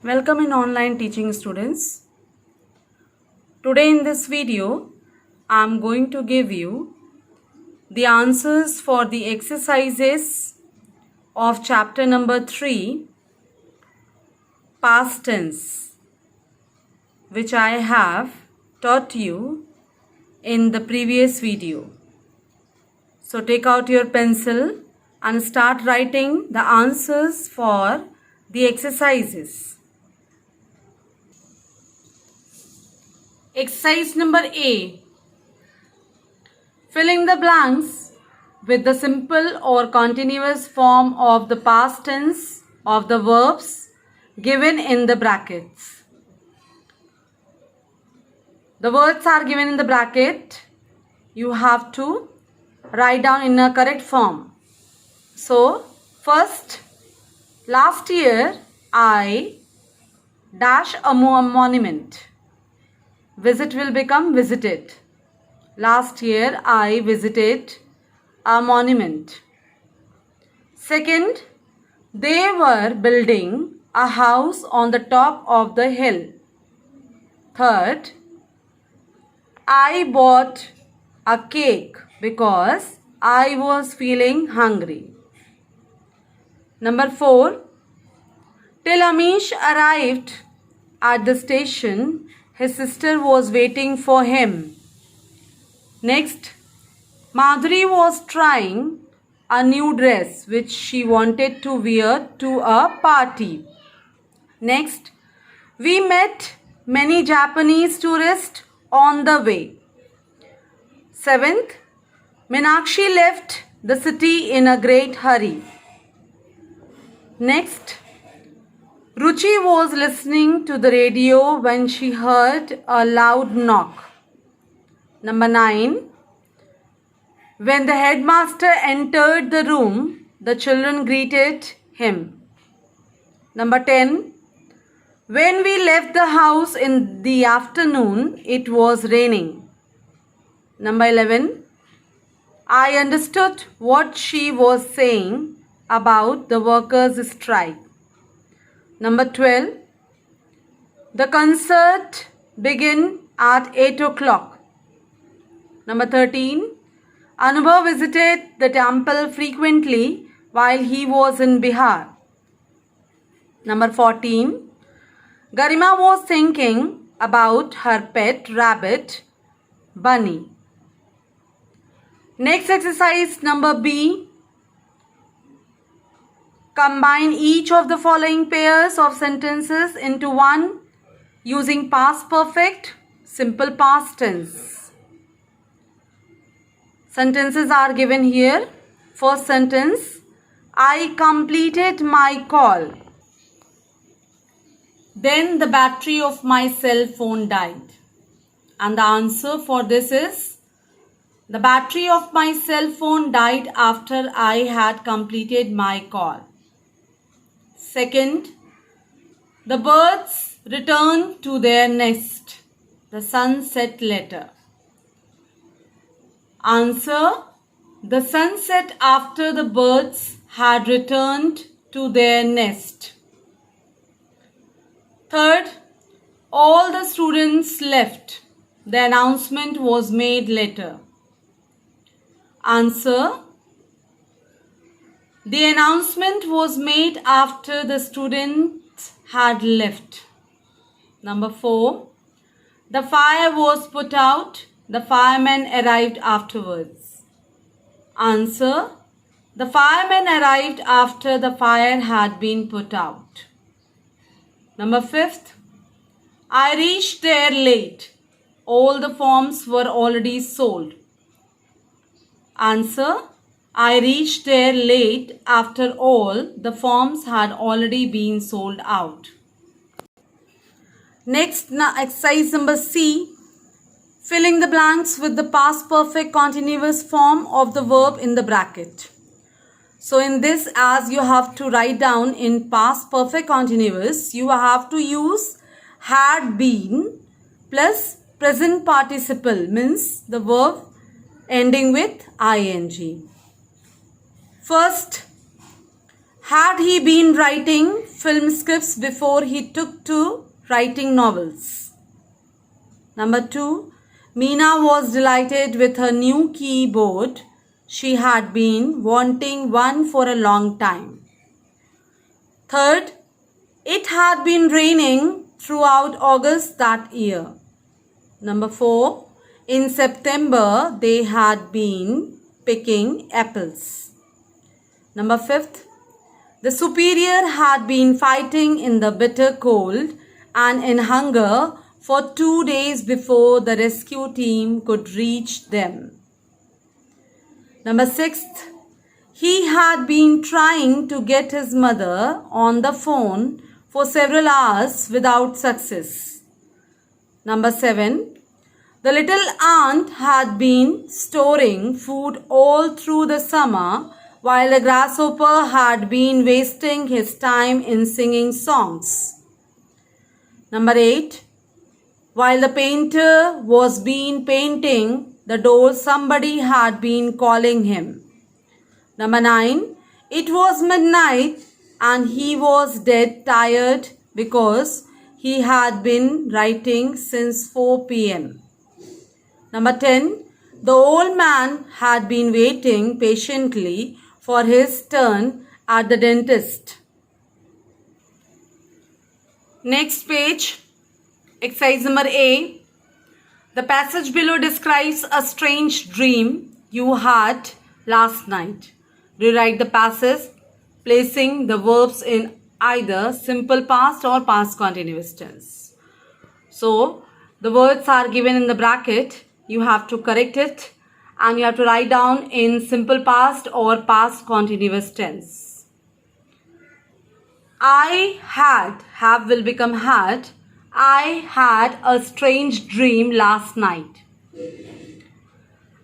Welcome in online teaching students. Today in this video, I am going to give you the answers for the exercises of chapter number 3, past tense, which I have taught you in the previous video. So take out your pencil and start writing the answers for the exercises. Exercise number A. Fill in the blanks with the simple or continuous form of the past tense of the verbs given in the brackets. The words are given in the bracket. You have to write down in a correct form. So, first, last year I dash a monument. Visit will become visited. Last year I visited a monument. Second, they were building a house on the top of the hill. Third, I bought a cake because I was feeling hungry. Number 4, till Amish arrived at the station, his sister was waiting for him. Next, Madhuri was trying a new dress which she wanted to wear to a party. Next, we met many Japanese tourists on the way. 7th, Meenakshi left the city in a great hurry. Next, Ruchi was listening to the radio when she heard a loud knock. Number 9, when the headmaster entered the room, the children greeted him. Number 10, when we left the house in the afternoon, it was raining. Number 11, I understood what she was saying about the workers' strike. Number 12, the concert began at 8 o'clock. Number 13, Anubhav visited the temple frequently while he was in Bihar. Number 14, Garima was thinking about her pet rabbit, Bunny. Next exercise number B. Combine each of the following pairs of sentences into one using past perfect, simple past tense. Sentences are given here. First sentence, I completed my call. Then the battery of my cell phone died. And the answer for this is, the battery of my cell phone died after I had completed my call. Second, the birds returned to their nest. The sun set later. Answer, the sun set after the birds had returned to their nest. Third, all the students left. The announcement was made later. Answer, the announcement was made after the students had left. Number 4, the fire was put out. The firemen arrived afterwards. Answer, the firemen arrived after the fire had been put out. Number 5, I reached there late. All the forms were already sold. Answer, I reached there late after all the forms had already been sold out. Next, exercise number C. Filling the blanks with the past perfect continuous form of the verb in the bracket. So in this, as you have to write down in past perfect continuous, you have to use had been plus present participle, means the verb ending with ing. First, Had he been writing film scripts before he took to writing novels? Number 2. Meena was delighted with her new keyboard. She had been wanting one for a long time. Third, it had been raining throughout August that year. Number 4. In September, they had been picking apples. Number 5. The superior had been fighting in the bitter cold and in hunger for 2 days before the rescue team could reach them. Number 6. He had been trying to get his mother on the phone for several hours without success. Number 7. The little aunt had been storing food all through the summer while the grasshopper had been wasting his time in singing songs. Number 8. While the painter was painting the door, somebody had been calling him. Number 9. It was midnight and he was dead tired because he had been writing since 4 p.m. Number 10. The old man had been waiting patiently for his turn at the dentist. Next page, exercise number A. The passage below describes a strange dream you had last night. Rewrite the passage, placing the verbs in either simple past or past continuous tense. So, the words are given in the bracket. You have to correct it and you have to write down in simple past or past continuous tense. I had, have will become had. I had a strange dream last night.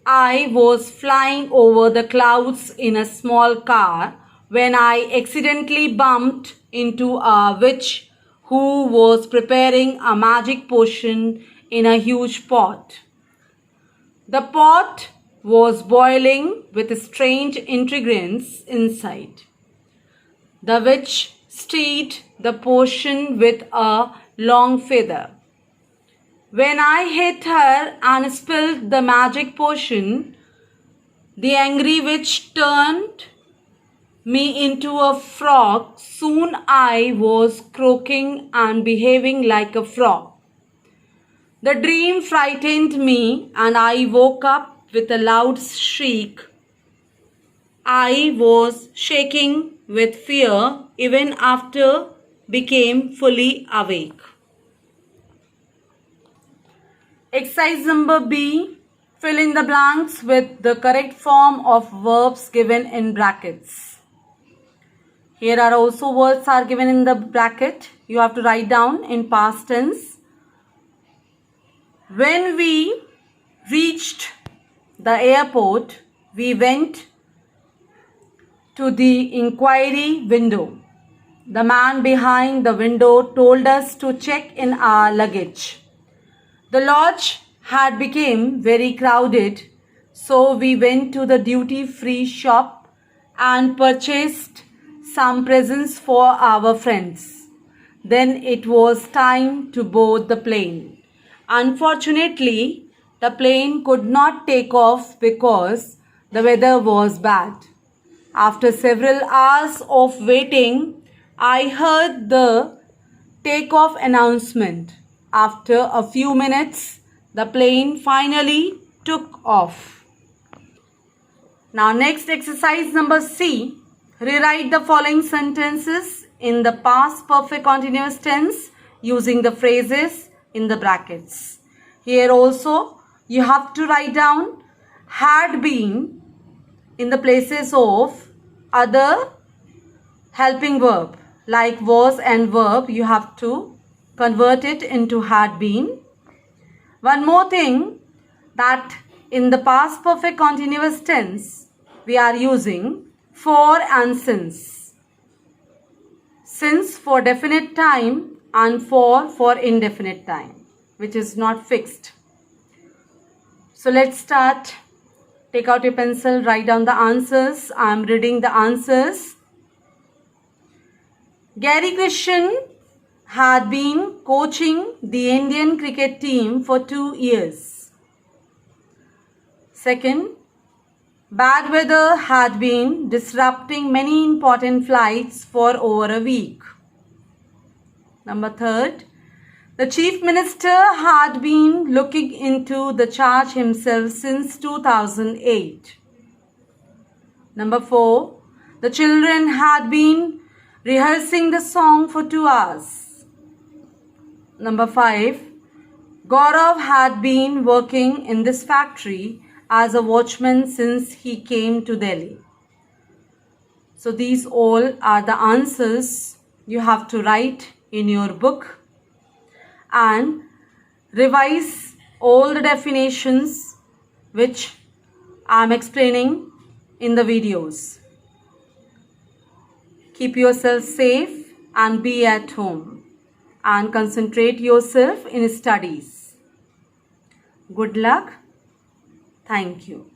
I was flying over the clouds in a small car when I accidentally bumped into a witch who was preparing a magic potion in a huge pot. The pot was boiling with strange ingredients inside. The witch stirred the potion with a long feather. When I hit her and spilled the magic potion, the angry witch turned me into a frog. Soon I was croaking and behaving like a frog. The dream frightened me and I woke up with a loud shriek. I was shaking with fear even after became fully awake. Exercise number B. Fill in the blanks with the correct form of verbs given in brackets. Here are also words are given in the bracket. You have to write down in past tense. When we reached the airport, we went to the inquiry window. The man behind the window told us to check in our luggage. The lodge had become very crowded, so we went to the duty-free shop and purchased some presents for our friends. Then it was time to board the plane. Unfortunately, the plane could not take off because the weather was bad. After several hours of waiting, I heard the takeoff announcement. After a few minutes, the plane finally took off. Now next exercise number C. Rewrite the following sentences in the past perfect continuous tense using the phrases in the brackets. Here also you have to write down had been in the places of other helping verb like was and verb. You have to convert it into had been. One more thing, that in the past perfect continuous tense we are using for and since. Since for definite time and for indefinite time, which is not fixed. So let's start. Take out your pencil, write down the answers. I am reading the answers. Gary Krishnan had been coaching the Indian cricket team for 2 years. Second, bad weather had been disrupting many important flights for over a week. Number third, the Chief Minister had been looking into the charge himself since 2008. Number 4, the children had been rehearsing the song for 2 hours. Number 5, Gaurav had been working in this factory as a watchman since he came to Delhi. So these all are the answers you have to write in your book and revise all the definitions which I am explaining in the videos. Keep yourself safe and be at home and concentrate yourself in studies. Good luck. Thank you.